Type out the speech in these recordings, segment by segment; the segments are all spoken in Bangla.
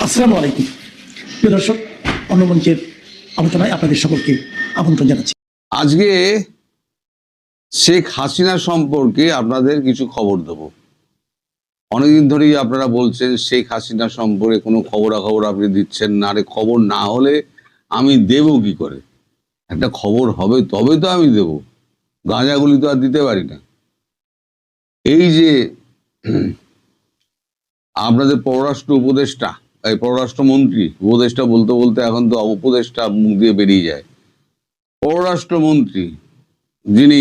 আসসালামু আলাইকুম প্রিয় দর্শক, অন্যমঞ্চের আলোচনায় আপনাদের সকলকে আমন্ত্রণ জানাচ্ছি। আজকে শেখ হাসিনা সম্পর্কে আপনাদের কিছু খবর দেব। অনেকদিন ধরেই আপনারা বলছেন শেখ হাসিনা সম্পর্কে কোনো খবরাখবর আপনি দিচ্ছেন না। আরে খবর না হলে আমি দেব কি করে? একটা খবর হবে তবে তো আমি দেব, গাঁজাগুলি তো আর দিতে পারি না। এই যে আপনাদের পররাষ্ট্র উপদেষ্টা, এই পররাষ্ট্রমন্ত্রী, উপদেষ্টা বলতে বলতে এখন তো উপদেষ্টা মুখ দিয়ে বেরিয়ে যায়। পররাষ্ট্রমন্ত্রী যিনি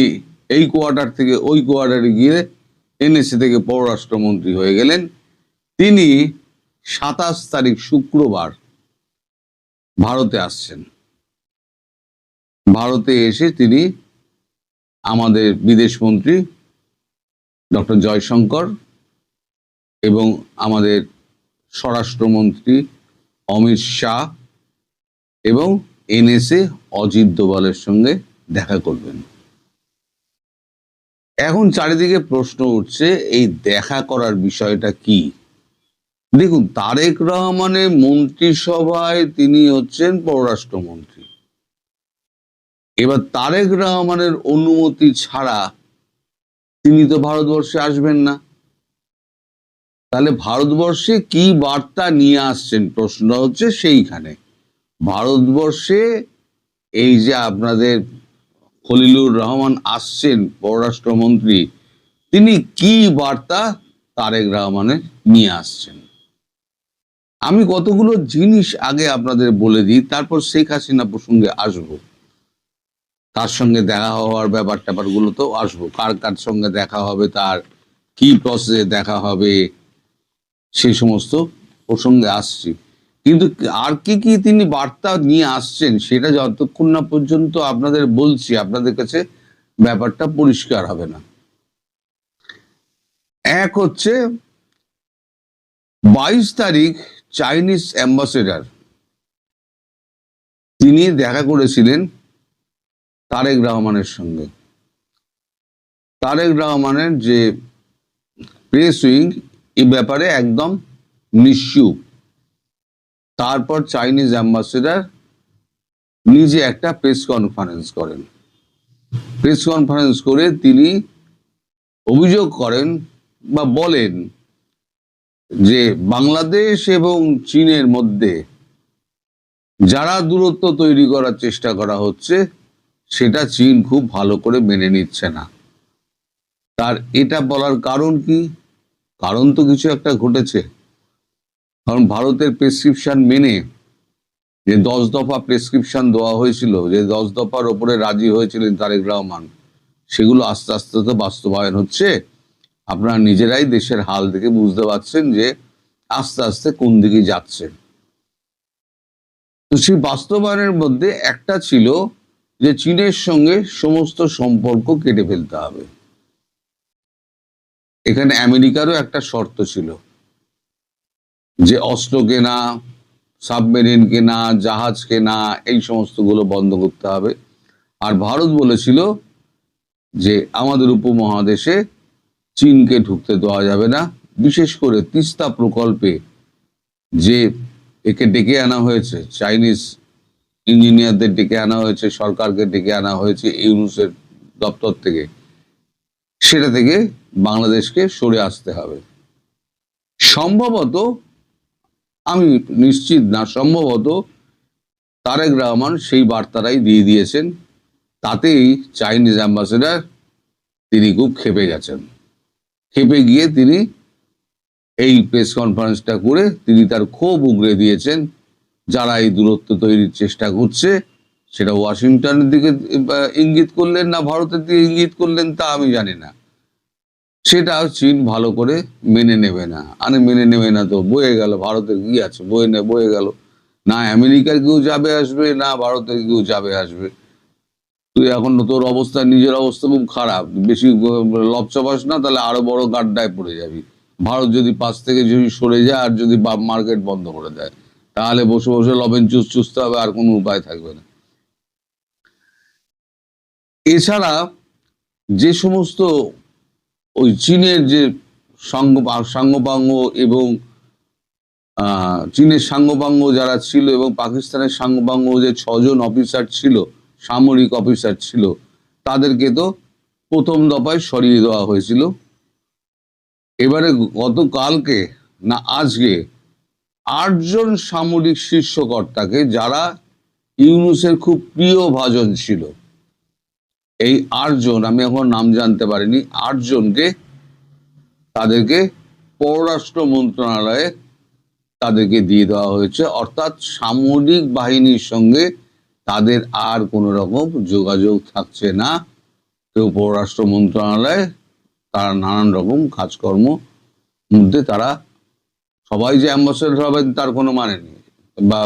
এই কোয়ার্টার থেকে ওই কোয়ার্টারে গিয়ে এনএসি থেকে পররাষ্ট্রমন্ত্রী হয়ে গেলেন, তিনি 27 তারিখ শুক্রবার ভারতে আসছেন। ভারতে এসে তিনি আমাদের বিদেশমন্ত্রী ডক্টর জয়শঙ্কর এবং আমাদের স্বরাষ্ট্রমন্ত্রী অমিত শাহ এবং এনএসএ অজিত দোভালের সঙ্গে দেখা করবেন। এখন চারিদিকে প্রশ্ন উঠছে এই দেখা করার বিষয়টা কি। দেখুন, তারেক রহমানের মন্ত্রিসভায় তিনি হচ্ছেন পররাষ্ট্রমন্ত্রী। এবার তারেক রহমানের অনুমতি ছাড়া তিনি তো ভারতবর্ষে আসবেন না। তাহলে ভারতবর্ষে কি বার্তা নিয়ে আসছেন, প্রশ্ন হচ্ছে সেইখানে। ভারতবর্ষে এই যে আপনাদের খলিলুর রহমান আসছেন পররাষ্ট্রমন্ত্রী, তিনি কি বার্তা তারেক রহমানের নিয়ে আসছেন। আমি কতগুলো জিনিস আগে আপনাদের বলে দিই, তারপর শেখ হাসিনা প্রসঙ্গে আসবো। তার সঙ্গে দেখা হওয়ার ব্যাপার ট্যাপারগুলো তো আসবো, কার কার সঙ্গে দেখা হবে, তার কি প্রসেসে দেখা হবে, সেই সমস্ত প্রসঙ্গে আসছি। কিন্তু আর কি কি তিনি বার্তা নিয়ে আসছেন সেটা যতক্ষণ না পর্যন্ত আপনাদের বলছি, আপনাদের কাছে ব্যাপারটা পরিষ্কার হবে না। এক হচ্ছে 22 তারিখ চাইনিজ অ্যাম্বাসেডার তিনি দেখা করেছিলেন তারেক রহমানের সঙ্গে। তারেক রহমানের যে প্রেস উইং এই ব্যাপারে একদম নিশ্চুপ। তারপর চাইনিজ অ্যাম্বাসেডার নিজে একটা প্রেস কনফারেন্স করেন। প্রেস কনফারেন্স করে তিনি অভিযোগ করেন বা বলেন যে বাংলাদেশ এবং চীনের মধ্যে যারা দূরত্ব তৈরি করার চেষ্টা করা হচ্ছে সেটা চীন খুব ভালো করে মেনে নিচ্ছে না। তার এটা বলার কারণ কি? কারণ তো কিছু একটা ঘটেছে। কারণ ভারতের প্রেসক্রিপশন মেনে যে 10 দফা প্রেসক্রিপশন দেওয়া হয়েছিল, যে 10 দফার ওপরে রাজি হয়েছিলেন তারেক রহমান, সেগুলো আস্তে আস্তে তো বাস্তবায়ন হচ্ছে। আপনারা নিজেরাই দেশের হাল থেকে বুঝতে পারছেন যে আস্তে আস্তে কোন দিকে যাচ্ছে। তো সেই বাস্তবায়নের মধ্যে একটা ছিল যে চীনের সঙ্গে সমস্ত সম্পর্ক কেটে ফেলতে হবে। এখানে আমেরিকারও একটা শর্ত ছিল যে অস্ত্র কেনা, সাবমেরিন কেনা, জাহাজ কেনা, এই সমস্তগুলো বন্ধ করতে হবে। আর ভারত বলেছিল যে আমাদের উপমহাদেশে চীনকে ঢুকতে দেওয়া যাবে না। বিশেষ করে তিস্তা প্রকল্পে যে একে ডেকে আনা হয়েছে, চাইনিজ ইঞ্জিনিয়ারদের ডেকে আনা হয়েছে, সরকারকে ডেকে আনা হয়েছে ইউনুসের দপ্তর থেকে, সেটা থেকে বাংলাদেশকে সরে আসতে হবে। সম্ভবত, আমি নিশ্চিত না, সম্ভবত তারেক রহমান সেই বার্তাটাই দিয়ে দিয়েছেন। তাতেই চাইনিজ অ্যাম্বাসেডার তিনি খুব ক্ষেপে গেছেন। ক্ষেপে গিয়ে তিনি এই প্রেস কনফারেন্সটা করে তিনি তার ক্ষোভ উগরে দিয়েছেন। যারা এই দূরত্ব তৈরির চেষ্টা করছে সেটা ওয়াশিংটনের দিকে ইঙ্গিত করলেন না ভারতের দিকে ইঙ্গিত করলেন তা আমি জানি না। সেটা চীন ভালো করে মেনে নেবে না। আরে মেনে নেবে না তো বয়ে গেল, ভারতের কি আছে, বয়ে গেল। না আমেরিকার কেউ যাবে আসবে, না ভারতের কেউ যাবে আসবে। তুই এখন তোর অবস্থা, নিজের অবস্থা খুব খারাপ, বেশি লপচপাস না, তাহলে আরো বড় গাড্ডায় পড়ে যাবি। ভারত যদি পাশ থেকে যদি সরে যায় আর যদি মার্কেট বন্ধ করে দেয়, তাহলে বসে বসে লবেন চুষতে হবে, আর কোনো উপায় থাকবে না। এছাড়া যে সমস্ত ওই চীনের যে সাঙ্গপাঙ্গ এবং চীনের সাঙ্গপাঙ্গ যারা ছিল এবং পাকিস্তানের সাঙ্গপাঙ্গ যে 6জন অফিসার ছিল, সামরিক অফিসার ছিল, তাদেরকে তো প্রথম দফায় সরিয়ে দেওয়া হয়েছিল। এবারে গতকালকে না আজকে 8জন সামরিক শীর্ষকর্তাকে, যারা ইউনূসের খুব প্রিয় ভাজন ছিল, এই 8জন, আমি এখন নাম জানতে পারিনি, 8জনকে তাদেরকে পররাষ্ট্র মন্ত্রণালয়ে তাদেরকে দিয়ে দেওয়া হয়েছে। অর্থাৎ সামরিক বাহিনীর সঙ্গে তাদের আর কোনো রকম যোগাযোগ থাকছে না। কেউ পররাষ্ট্র মন্ত্রণালয়ে তারা নানান রকম কাজকর্ম মধ্যে তারা সবাই যে অ্যাম্বাসেডর হবেন তার কোনো মানে নেই, বা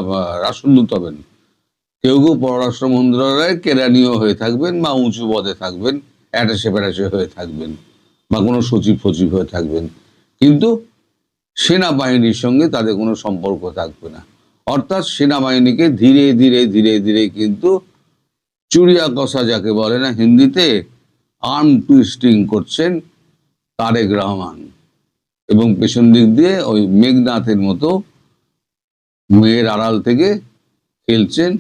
রাষ্ট্রদূত হবেন। কেউ কেউ পররাষ্ট্র মন্ত্রণালয়ে কেরানীয় হয়ে থাকবেন, বা উঁচু পদে থাকবেন, অ্যাটাশে প্যাটাশে হয়ে থাকবেন, বা কোনো সচিব ফচিব হয়ে থাকবেন, কিন্তু সেনাবাহিনীর সঙ্গে তাদের কোনো সম্পর্ক থাকবে না। অর্থাৎ সেনাবাহিনীকে ধীরে ধীরে ধীরে ধীরে কিন্তু চুরিয়া কষা যাকে বলে না হিন্দিতে, আর্ম টুইস্টিং করছেন তারেক রহমান, এবং পেছন দিক দিয়ে ওই মেঘনাথের মতো মেয়ের আড়াল থেকে খেলছেন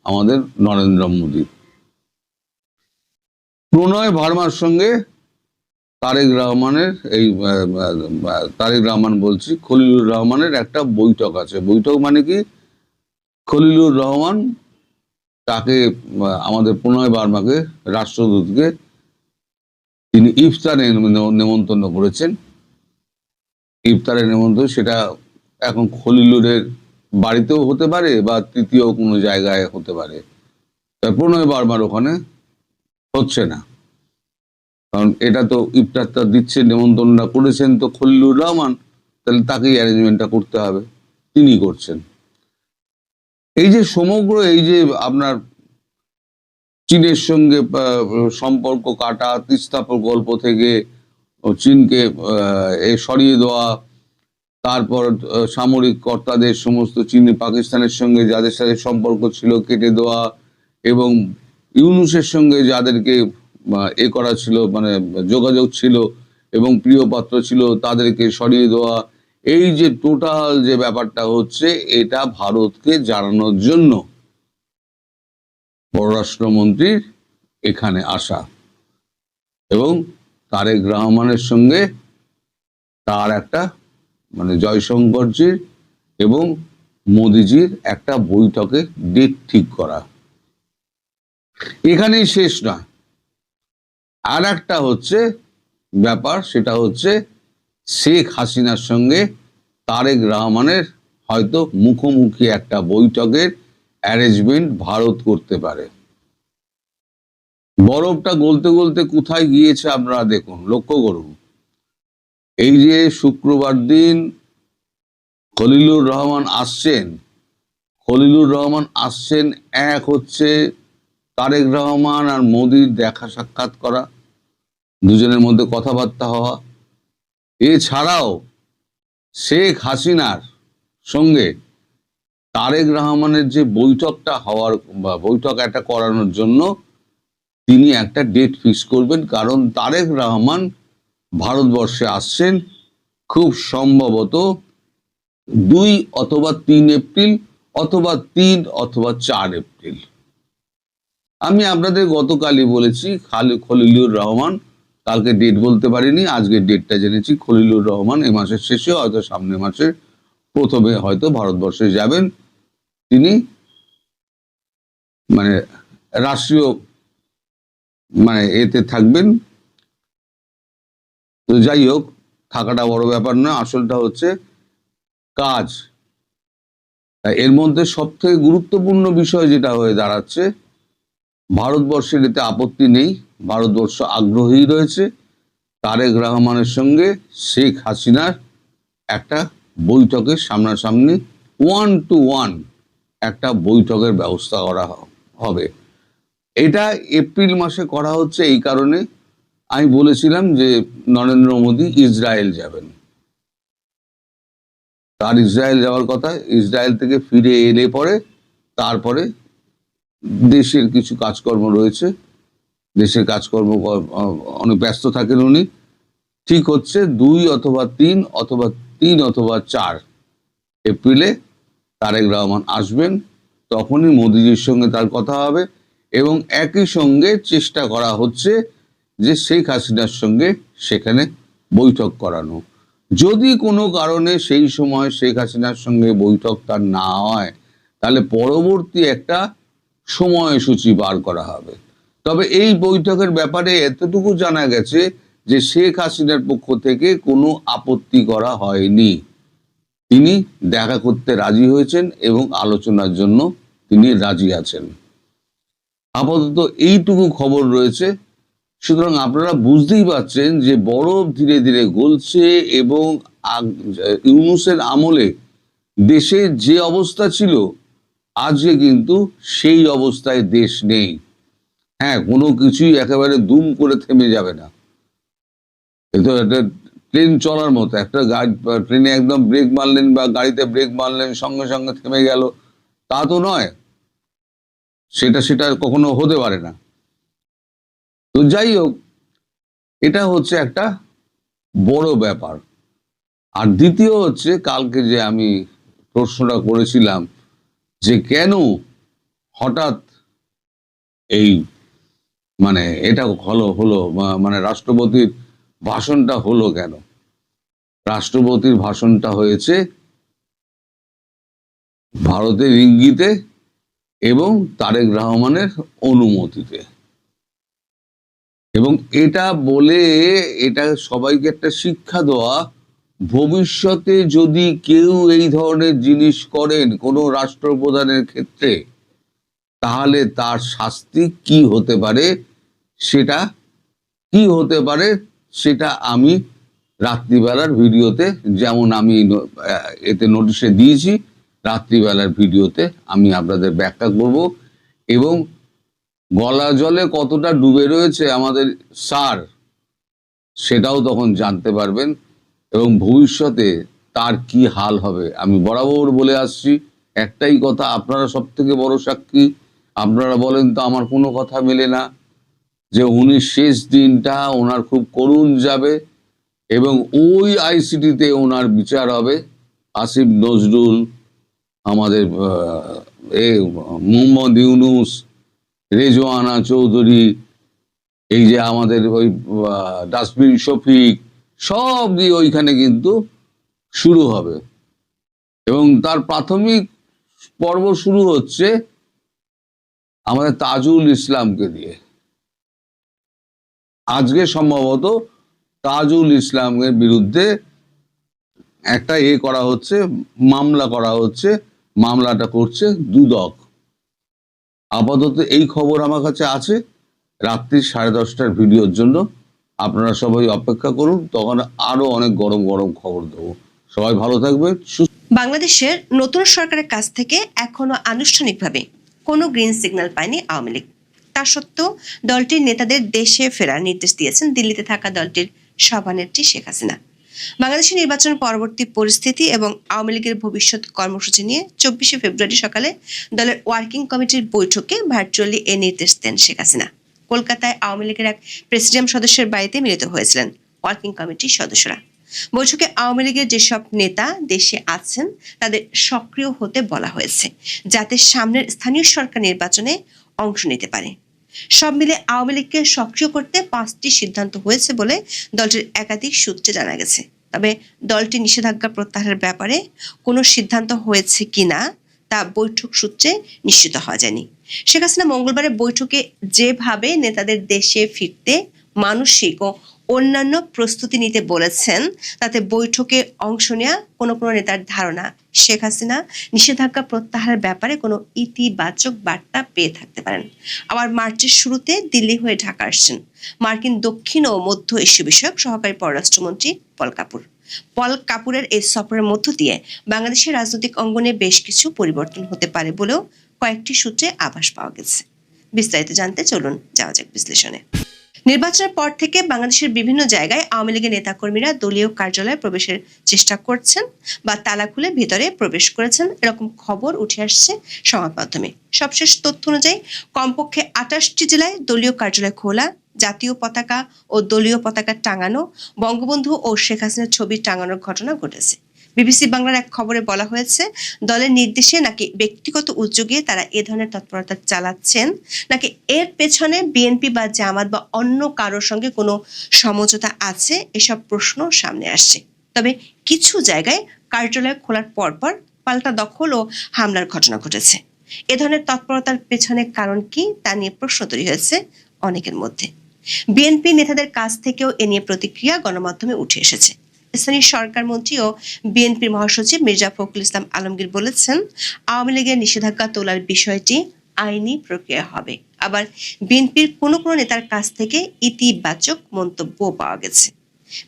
আমাদের নরেন্দ্র মোদী। প্রণয় ভার্মার সঙ্গে তারেক রহমানের তারেক রহমান বলছি, খলিলুর রহমানের একটা বৈঠক আছে। বৈঠক মানে কি, খলিলুর রহমান তাকে, আমাদের প্রণয় ভার্মাকে, রাষ্ট্রদূতকে তিনি ইফতারে নেমন্তন্ন করেছেন। ইফতারে নেমন্তন্ন, সেটা এখন খলিলুরের বাড়িতেও হতে পারে বা তৃতীয় কোনো জায়গায় হতে পারে। তাই প্রণয় ভার্মার ওখানে হচ্ছে না, কারণ এটা তো ইফতারটা দিচ্ছে, নেমন্তন্ন করেছেন তো খলিলুর রহমান, তাহলে তাকেই অ্যারেঞ্জমেন্টটা করতে হবে, তিনি করছেন। এই যে সমগ্র এই যে আপনার চীনের সঙ্গে সম্পর্ক কাটা, তিস্তা প্রকল্প থেকে চীনকে সরিয়ে দেওয়া, তারপর সামরিক কর্তাদের সমস্ত চীন পাকিস্তানের সঙ্গে যাদের সাথে সম্পর্ক ছিল কেটে দেওয়া, এবং ইউনূসের সঙ্গে যাদেরকে এ করা ছিল, মানে যোগাযোগ ছিল এবং প্রিয় পাত্র ছিল, তাদেরকে সরিয়ে দেওয়া, এই যে টোটাল যে ব্যাপারটা হচ্ছে, এটা ভারতকে জানানোর জন্য পররাষ্ট্রমন্ত্রীর এখানে আসা, এবং তারেক রহমানের সঙ্গে তার একটা, মানে জয়শঙ্করজির এবং মোদিজির একটা বৈঠকে ডেট ঠিক করা। এখানেই শেষ নয়, আর একটা হচ্ছে ব্যাপার, সেটা হচ্ছে শেখ হাসিনার সঙ্গে তারেক রহমানের হয়তো মুখোমুখি একটা বৈঠকের অ্যারেঞ্জমেন্ট ভারত করতে পারে। বরফটা গলতে গলতে কোথায় গিয়েছে আপনারা দেখুন, লক্ষ্য করুন। এই যে শুক্রবার দিন খলিলুর রহমান আসছেন, খলিলুর রহমান আসছেন, এক হচ্ছে তারেক রহমান আর মোদির দেখা সাক্ষাৎ করা, দুজনের মধ্যে কথাবার্তা হওয়া। এছাড়াও শেখ হাসিনার সঙ্গে তারেক রহমানের যে বৈঠকটা হওয়ার, বা বৈঠক একটা করানোর জন্য তিনি একটা ডেট ফিক্স করবেন, কারণ তারেক রহমান ভারতবর্ষে আসছেন খুব সম্ভবত 2 অথবা 3 এপ্রিল, অথবা 3 অথবা 4 এপ্রিল। আমি আপনাদের গতকালই বলেছি খলিলুর রহমান, কালকে ডেট বলতে পারিনি, আজকে ডেটটা জেনেছি। খলিলুর রহমান এ মাসের শেষে, হয়তো সামনের মাসের প্রথমে হয়তো ভারতবর্ষে যাবেন। তিনি মানে রাষ্ট্রীয়, মানে এতে থাকবেন। তো যাই হোক, থাকাটা বড় ব্যাপার নয়, আসলটা হচ্ছে কাজ। এর মধ্যে সব থেকে গুরুত্বপূর্ণ বিষয় যেটা হয়ে দাঁড়াচ্ছে, ভারতবর্ষের এতে আপত্তি নেই, ভারতবর্ষ আগ্রহী রয়েছে তারেক রহমানের সঙ্গে শেখ হাসিনার একটা বৈঠকের সামনাসামনি 1-to-1 একটা বৈঠকের ব্যবস্থা করা হবে। এটা এপ্রিল মাসে করা হচ্ছে এই কারণে, আমি বলেছিলাম যে নরেন্দ্র মোদী ইসরায়েল যাবেন, তার ইসরায়েল যাওয়ার কথা। ইসরায়েল থেকে ফিরে এলে পরে তারপরে দেশের কিছু কাজকর্ম রয়েছে, দেশের কাজকর্ম অনেক ব্যস্ত থাকেন উনি। ঠিক হচ্ছে 2 অথবা 3 অথবা 3 অথবা 4 এপ্রিলে তারেক রহমান আসবেন, তখনই মোদিজির সঙ্গে তার কথা হবে এবং একই সঙ্গে চেষ্টা করা হচ্ছে যে শেখ হাসিনার সঙ্গে সেখানে বৈঠক করানো। যদি কোনো কারণে সেই সময় শেখ হাসিনার সঙ্গে বৈঠক তার না হয়, তাহলে পরবর্তী একটা সময়সূচি বার করা হবে। তবে এই বৈঠকের ব্যাপারে এতটুকু জানা গেছে যে শেখ হাসিনার পক্ষ থেকে কোনো আপত্তি করা হয়নি। তিনি দেখা করতে রাজি হয়েছেন এবং আলোচনার জন্য তিনি রাজি আছেন। আপাতত এইটুকু খবর রয়েছে। সুতরাং আপনারা বুঝতেই পারছেন যে বরফ ধীরে ধীরে গলছে এবং ইউনূসের আমলে দেশের যে অবস্থা ছিল, আজকে কিন্তু সেই অবস্থায় দেশ নেই। হ্যাঁ, কোনো কিছুই একেবারে দুম করে থেমে যাবে না। কিন্তু একটা ট্রেন চলার মতো, একটা গাড়ি ট্রেনে একদম ব্রেক মারলেন বা গাড়িতে ব্রেক মারলেন সঙ্গে সঙ্গে থেমে গেল, তা তো নয়। সেটা কখনো হতে পারে না। তো যাই হোক, এটা হচ্ছে একটা বড় ব্যাপার। আর দ্বিতীয় হচ্ছে, কালকে যে আমি প্রশ্নটা করেছিলাম যে কেন হঠাৎ এই এটা হলো মানে রাষ্ট্রপতির ভাষণটা হলো কেন? রাষ্ট্রপতির ভাষণটা হয়েছে ভারতের ইঙ্গিতে এবং তারেক রহমানের অনুমতিতে, এবং এটা বলে এটা সবাইকে একটা শিক্ষা দেওয়া, ভবিষ্যতে যদি কেউ এই ধরনের জিনিস করেন কোনো রাষ্ট্রপ্রধানের ক্ষেত্রে, তাহলে তার শাস্তি কি হতে পারে সেটা আমি রাত্রিবেলার ভিডিওতে, যেমন আমি এতে নোটিশে দিয়েছি, রাত্রিবেলার ভিডিওতে আমি আপনাদের ব্যাখ্যা করব এবং গলা জলে কতটা ডুবে রয়েছে আমাদের স্যার, সেটাও তখন জানতে পারবেন এবং ভবিষ্যতে তার কি হাল হবে। আমি বরাবর বলে আসছি একটাই কথা, আপনারা সব থেকে বড় সাক্ষী। আপনারা বলেন তো আমার কোনো কথা মেলে না, যে উনি শেষ দিনটা ওনার খুব করুণ যাবে এবং ওই আইসিটিতে ওনার বিচার হবে। আসিফ নজরুল, আমাদের মোহাম্মদ ইউনূস, রেজওয়ানা চৌধুরী, এই যে আমাদের ওই ডাস্টবিন শফিক, সব দিয়ে ওইখানে কিন্তু শুরু হবে এবং তার প্রাথমিক পর্ব শুরু হচ্ছে আমাদের তাজুল ইসলামকে দিয়ে। আজকে সম্ভবত তাজুল ইসলামের বিরুদ্ধে একটা করা হচ্ছে, মামলা করা হচ্ছে। মামলাটা করছে দুদক। আপাতত এই খবর আমার কাছে আছে। রাত্রি 10:30টার ভিডিওর জন্য আপনারা সবাই অপেক্ষা করুন, তখন আরো অনেক গরম গরম খবর দেবো। সবাই ভালো থাকবে। বাংলাদেশের নতুন সরকারের কাছ থেকে এখনো আনুষ্ঠানিকভাবে কোনো গ্রিন সিগন্যাল পায়নি আওয়ামী লীগ। তা সত্ত্বেও দলটির নেতাদের দেশে ফেরার নির্দেশ দিয়েছেন দিল্লিতে থাকা দলটির সভানেত্রী শেখ হাসিনা। বাংলাদেশের নির্বাচন পরবর্তী পরিস্থিতি এবং আওয়ামী লীগের ভবিষ্যৎ কর্মসূচি নিয়ে 24শে ফেব্রুয়ারি সকালে দলের ওয়ার্কিং কমিটির বৈঠকে ভার্চুয়ালি এ নির্দেশ দেন শেখ হাসিনা। কলকাতায় আওয়ামী লীগের এক প্রেসিডিয়াম সদস্যের বাড়িতে মিলিত হয়েছিলেন ওয়ার্কিং কমিটির সদস্যরা। বৈঠকে আওয়ামী লীগের যেসব নেতা দেশে আছেন তাদের সক্রিয় হতে বলা হয়েছে, যাতে সামনের স্থানীয় সরকার নির্বাচনে অংশ নিতে পারে। সব মিলে আওয়ামী লীগকে সক্রিয় করতে 5টি সিদ্ধান্ত হয়েছে বলে দলটির একাধিক সূত্রে জানা গেছে। তবে দলটি নিষেধাজ্ঞা প্রত্যাহারের ব্যাপারে কোনো সিদ্ধান্ত হয়েছে কিনা তা বৈঠক সূত্রে নিশ্চিত হওয়া যায়নি। শেখ হাসিনা মঙ্গলবারের বৈঠকে যেভাবে নেতাদের দেশে ফিরতে মানসিক ও অন্যান্য প্রস্তুতি নিতে বলেছেন, তাতে বৈঠকে অংশ নেওয়া কোনো নেতার ধারণা শেখ হাসিনা নিষেধাজ্ঞা প্রত্যাহারের ব্যাপারে কোনো ইতিবাচক বার্তা পেয়ে থাকতে পারেন। আবার মার্চের শুরুতে দিল্লি হয়ে ঢাকা আসছেন মার্কিন দক্ষিণ ও মধ্য এশীয় বিষয়ক সহকারী পররাষ্ট্রমন্ত্রী পল কাপুর। পল কাপুরের এই সফরের মধ্য দিয়ে বাংলাদেশের রাজনৈতিক অঙ্গনে বেশ কিছু পরিবর্তন হতে পারে বলেও কয়েকটি সূত্রে আভাস পাওয়া গেছে। বিস্তারিত জানতে চলুন যাওয়া যাক বিশ্লেষণে। নির্বাচনের পর থেকে বাংলাদেশের বিভিন্ন জায়গায় আওয়ামী লীগের নেতাকর্মীরা দলীয় কার্যালয়ে প্রবেশের চেষ্টা করছেন বা তালা খুলে ভেতরে প্রবেশ করেছেন, এরকম খবর উঠে আসছে সংবাদ মাধ্যমে। সবশেষ তথ্য অনুযায়ী কমপক্ষে 28টি জেলায় দলীয় কার্যালয় খোলা, জাতীয় পতাকা ও দলীয় পতাকা টাঙানো, বঙ্গবন্ধু ও শেখ হাসিনার ছবি টাঙানোর ঘটনা ঘটেছে। বিবিসি বাংলার এক খবরে বলা হয়েছে, দলের নির্দেশে নাকি ব্যক্তিগত উদ্যোগে তারা এ ধরনের তৎপরতা চালাচ্ছেন, নাকি এর পেছনে বিএনপি বা জামাত বা অন্য কারোর সঙ্গে কোনো সমঝোতা আছে, এসব প্রশ্ন সামনে আসছে। তবে কিছু জায়গায় কার্যালয় খোলার পরপর পাল্টা দখল ও হামলার ঘটনা ঘটেছে। এ ধরনের তৎপরতার পেছনে কারণ কি তা নিয়ে প্রশ্ন তৈরি হয়েছে অনেকের মধ্যে। বিএনপি নেতাদের কাছ থেকেও এ নিয়ে প্রতিক্রিয়া গণমাধ্যমে উঠে এসেছে। স্থানীয় সরকার মন্ত্রী ও বিএনপির মহাসচিব মির্জা ফখরুল ইসলাম আলমগীর বলেছেন, আওয়ামী লীগের নিষেধাজ্ঞা তোলার বিষয়টি আইনি প্রক্রিয়া হবে। আবার বিএনপির কোনো কোনো নেতার কাছ থেকে ইতিবাচক মন্তব্য পাওয়া গেছে।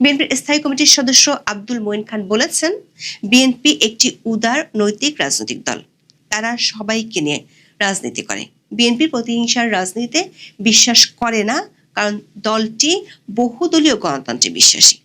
বিএনপির স্থায়ী কমিটির সদস্য আব্দুল মঈন খান বলেছেন, বিএনপি একটি উদার নৈতিক রাজনৈতিক দল, তারা সবাইকে নিয়ে রাজনীতি করে। বিএনপি প্রতিহিংসার রাজনীতিতে বিশ্বাস করে না, কারণ দলটি বহুদলীয় গণতন্ত্রে বিশ্বাসী।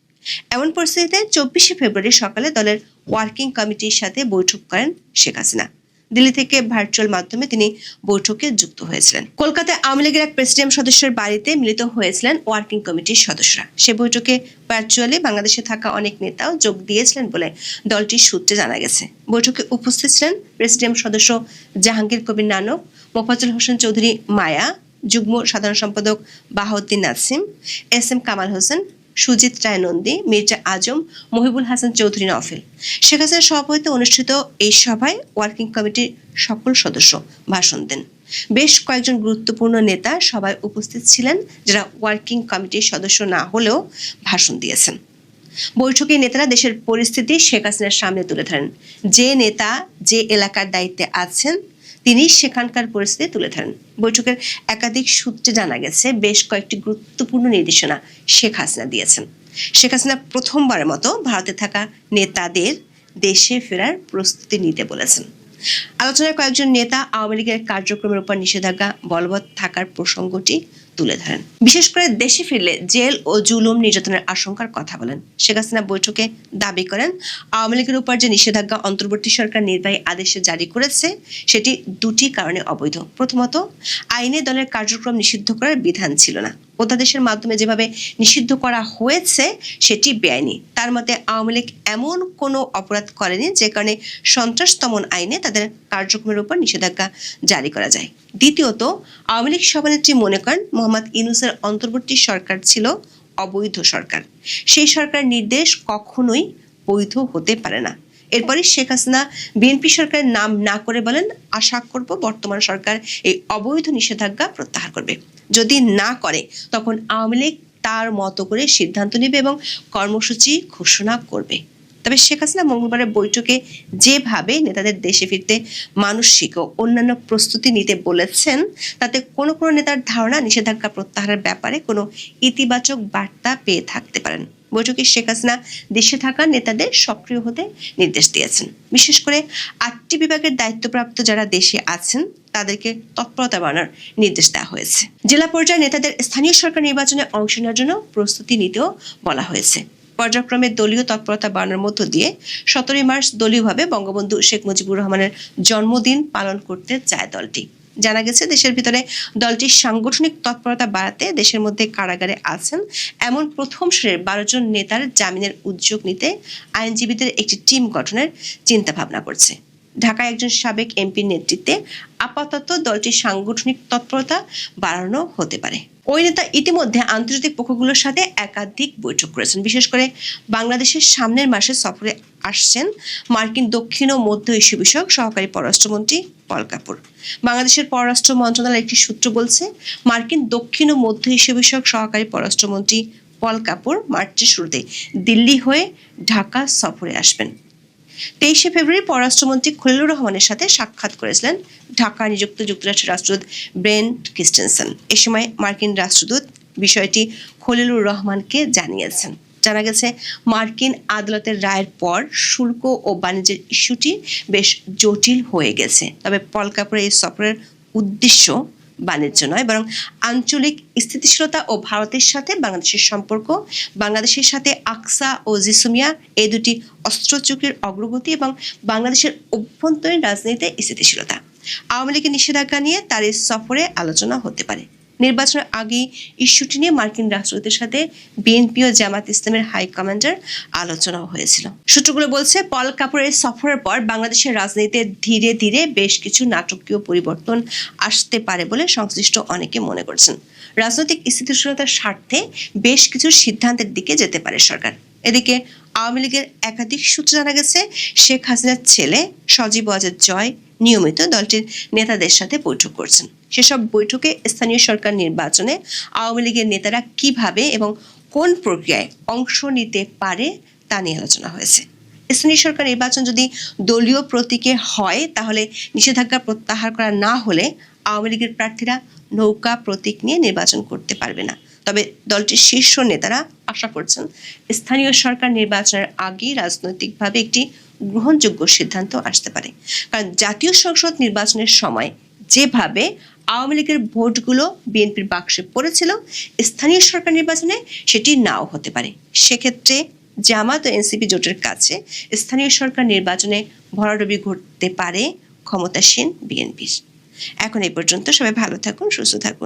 এমন পরিস্থিতিতে 24শে ফেব্রুয়ারি সকালে দলের ওয়ার্কিং কমিটির সাথে বৈঠক করেন শেখ হাসিনা। দিল্লি থেকে ভার্চুয়াল মাধ্যমে তিনি বৈঠকে যুক্ত হয়েছিলেন। কলকাতায় আওয়ামী লীগের এক প্রেসিডিয়াম সদস্যের বাড়িতে মিলিত হয়েছিলেন ওয়ার্কিং কমিটির সদস্যরা। সে বৈঠকে ভার্চুয়ালি বাংলাদেশে থাকা অনেক নেতাও যোগ দিয়েছিলেন বলে দলটির সূত্রে জানা গেছে। বৈঠকে উপস্থিত ছিলেন প্রেসিডিয়াম সদস্য জাহাঙ্গীর কবির নানক, মোফাজ্জল হোসেন চৌধুরী মায়া, যুগ্ম সাধারণ সম্পাদক বাহাউদ্দিন নাসিম, এস.এম. কামাল হোসেন, সুজিত রায় নন্দী, মির্জা আজম, মহিবুল হাসান চৌধুরী নফেল। শেখ হাসিনার সভাপতিত্বে অনুষ্ঠিত এই সভায় ওয়ার্কিং কমিটির সকল সদস্য ভাষণ দেন। বেশ কয়েকজন গুরুত্বপূর্ণ নেতা সভায় উপস্থিত ছিলেন, যারা ওয়ার্কিং কমিটির সদস্য না হলেও ভাষণ দিয়েছেন। বৈঠকে নেতারা দেশের পরিস্থিতি শেখ হাসিনার সামনে তুলে ধরেন। যে নেতা যে এলাকার দায়িত্বে আছেন তিনি সেখানকার পরিস্থিতি তুলে ধরেন। বৈঠকের একাধিক সূত্রে জানা গেছে, বেশ কয়েকটি গুরুত্বপূর্ণ নির্দেশনা শেখ হাসিনা দিয়েছেন। শেখ হাসিনা প্রথমবারের মতো ভারতে থাকা নেতাদের দেশে ফেরার প্রস্তুতি নিতে বলেছেন। আলোচনায় কয়েকজন নেতা আওয়ামী লীগের কার্যক্রমের উপর নিষেধাজ্ঞা বলবৎ থাকার প্রসঙ্গটি তুলে ধরেন। বিশেষ করে দেশে ফিরলে জেল ও জুলুম নির্যাতনের আশঙ্কার কথা বলেন। শেখ হাসিনা বৈঠকে দাবি করেন, আওয়ামী লীগের উপর যে নিষেধাজ্ঞা অন্তর্বর্তী সরকার নির্বাহী আদেশে জারি করেছে সেটি দুটি কারণে অবৈধ। প্রথমত, আইনে দলের কার্যক্রম নিষিদ্ধ করার বিধান ছিল না। অধ্যাদেশের মাধ্যমে যেভাবে নিষিদ্ধ করা হয়েছে সেটি বেআইনি। তার মতে আওয়ামী লীগ এমন কোনো অপরাধ করেনি যে কারণে সন্ত্রাস দমন আইনে তাদের কার্যক্রমের উপর নিষেধাজ্ঞা জারি করা যায়। দ্বিতীয়ত, আওয়ামী লীগ সভানেত্রী মনে করেন মোহাম্মদ ইউনূসের অন্তর্বর্তী সরকার ছিল অবৈধ সরকার। সেই সরকার নির্দেশ কখনোই বৈধ হতে পারে না। এরপরই শেখ হাসিনা বিএনপি সরকারের নাম না করে বলেন, আশা করব বর্তমান সরকার এই অবৈধ নিষেধাজ্ঞা প্রত্যাহার করবে। যদি না করে তখন আওয়ামী লীগ তার মতো করে সিদ্ধান্ত নেবে এবং কর্মসূচি ঘোষণা করবে। তবে শেখ হাসিনা মঙ্গলবারের বৈঠকে যেভাবে নেতাদের দেশে ফিরতে মানসিক ও অন্যান্য প্রস্তুতি নিতে বলেছেন, তাতে কোনো কোনো নেতার ধারণা নিষেধাজ্ঞা প্রত্যাহারের ব্যাপারে কোনো ইতিবাচক বার্তা পেয়ে থাকতে পারেন। বৈঠকে শেখ হাসিনা দেশে থাকা নেতাদের সক্রিয় হতে নির্দেশ দিয়েছেন। বিশেষ করে 8টি বিভাগের দায়িত্বপ্রাপ্ত যারা দেশে আছেন তাদেরকে তৎপরতা বাড়ানোর নির্দেশ দেওয়া হয়েছে। জেলা পর্যায়ে নেতাদের স্থানীয় সরকার নির্বাচনে অংশ নেওয়ার জন্য প্রস্তুতি নিতেও বলা হয়েছে। পর্যায়ক্রমে দলীয় তৎপরতা বাড়ানোর মধ্য দিয়ে 17 মার্চ দলীয়ভাবে বঙ্গবন্ধু শেখ মুজিবুর রহমানের জন্মদিন পালন করতে চায় দলটি। জানা গেছে, দেশের ভিতরে দলটির সাংগঠনিক তৎপরতা বাড়াতে দেশের মধ্যে কারাগারে আছেন এমন প্রথম সারির 12 জন নেতার জামিনের উদ্যোগ নিতে আইনজীবীদের একটি টিম গঠনের চিন্তা ভাবনা করছে। ঢাকায় একজন সাবেক এমপির নেতৃত্বে আপাতত দলটির সাংগঠনিক তৎপরতা বাড়ানো হতে পারে। ওই নেতা ইতিমধ্যে আন্তর্জাতিক পক্ষগুলোর সাথে একাধিক বৈঠক করেছেন। বিশেষ করে বাংলাদেশের সামনের মাসে সফরে আসছেন মার্কিন দক্ষিণ ও মধ্য এশীয় বিষয়ক সহকারী পররাষ্ট্রমন্ত্রী পল কাপুর। বাংলাদেশের পররাষ্ট্র মন্ত্রণালয়ের একটি সূত্র বলছে, মার্কিন দক্ষিণ ও মধ্য এশীয় বিষয়ক সহকারী পররাষ্ট্রমন্ত্রী পল কাপুর মার্চের শুরুতে দিল্লি হয়ে ঢাকা সফরে আসবেন। 23শে ফেব্রুয়ারি পররাষ্ট্রমন্ত্রী খলিলুর রহমানের সাথে সাক্ষাৎ করেছিলেন ঢাকা নিযুক্ত যুক্তরাষ্ট্রের রাষ্ট্রদূত ব্রেন্ট ক্রিস্টেনসেন। এ সময় মার্কিন রাষ্ট্রদূত বিষয়টি খলিলুর রহমানকে জানিয়েছেন। জানা গেছে, মার্কিন আদালতের রায়ের পর শুল্ক ও বাণিজ্যের ইস্যুটি বেশ জটিল হয়ে গেছে। তবে পল কাপুরের এই সফরের উদ্দেশ্য বাণিজ্য নয়, বরং আঞ্চলিক স্থিতিশীলতা ও ভারতের সাথে বাংলাদেশের সম্পর্ক, বাংলাদেশের সাথে আকসা ও জিসুমিয়া এই দুটি অস্ত্র চুক্তির অগ্রগতি এবং বাংলাদেশের অভ্যন্তরীণ রাজনীতিতে স্থিতিশীলতা। আওয়ামী লীগের নিষেধাজ্ঞা নিয়ে তার এই সফরে আলোচনা হতে পারে। নির্বাচনের আগে ইস্যুটি নিয়ে মার্কিন রাষ্ট্রদূতের সাথে বিএনপি ও জামাত ইসলামের হাই কমান্ডার আলোচনাও হয়েছিল। সূত্রগুলো বলছে, পল কাপুরের সফরের পর বাংলাদেশের রাজনীতিতে ধীরে ধীরে বেশ কিছু নাটকীয় পরিবর্তন আসতে পারে বলে সংশ্লিষ্ট অনেকে মনে করছেন। রাজনৈতিক স্থিতিশীলতার স্বার্থে বেশ কিছু সিদ্ধান্তের দিকে যেতে পারে সরকার। এদিকে আওয়ামী লীগের একাধিক সূত্র জানা গেছে, শেখ হাসিনার ছেলে সজীব ওয়াজেদ জয় নিয়মিত দলটির নেতাদের সাথে বৈঠক করছেন। সেসব বৈঠকে স্থানীয় সরকার নির্বাচনে আওয়ামী লীগের নেতারা কিভাবে এবং কোন প্রক্রিয়ায় অংশ নিতে পারে তা নিয়ে আলোচনা হয়েছে। স্থানীয় সরকার নির্বাচন যদি দলীয় প্রতীকে হয়, তাহলে নিষেধাজ্ঞা প্রত্যাহার করা না হলে আওয়ামী লীগের প্রার্থীরা নৌকা প্রতীক নিয়ে নির্বাচন করতে পারবে না। তবে দলটির শীর্ষ নেতারা আশা করছেন, স্থানীয় সরকার নির্বাচনের আগেই রাজনৈতিকভাবে একটি গ্রহণযোগ্য সিদ্ধান্ত আসতে পারে। কারণ জাতীয় সংসদ নির্বাচনের সময় যেভাবে আওয়ামী লীগের ভোটগুলো বিএনপির বাক্সে পড়েছিল, স্থানীয় সরকার নির্বাচনে সেটি নাও হতে পারে। সেক্ষেত্রে জামাত ও এনসিপি জোটের কাছে স্থানীয় সরকার নির্বাচনে ভরাডুবি ঘটতে পারে ক্ষমতাসীন বিএনপির। এখন এই পর্যন্ত। সবাই ভালো থাকুন, সুস্থ থাকুন।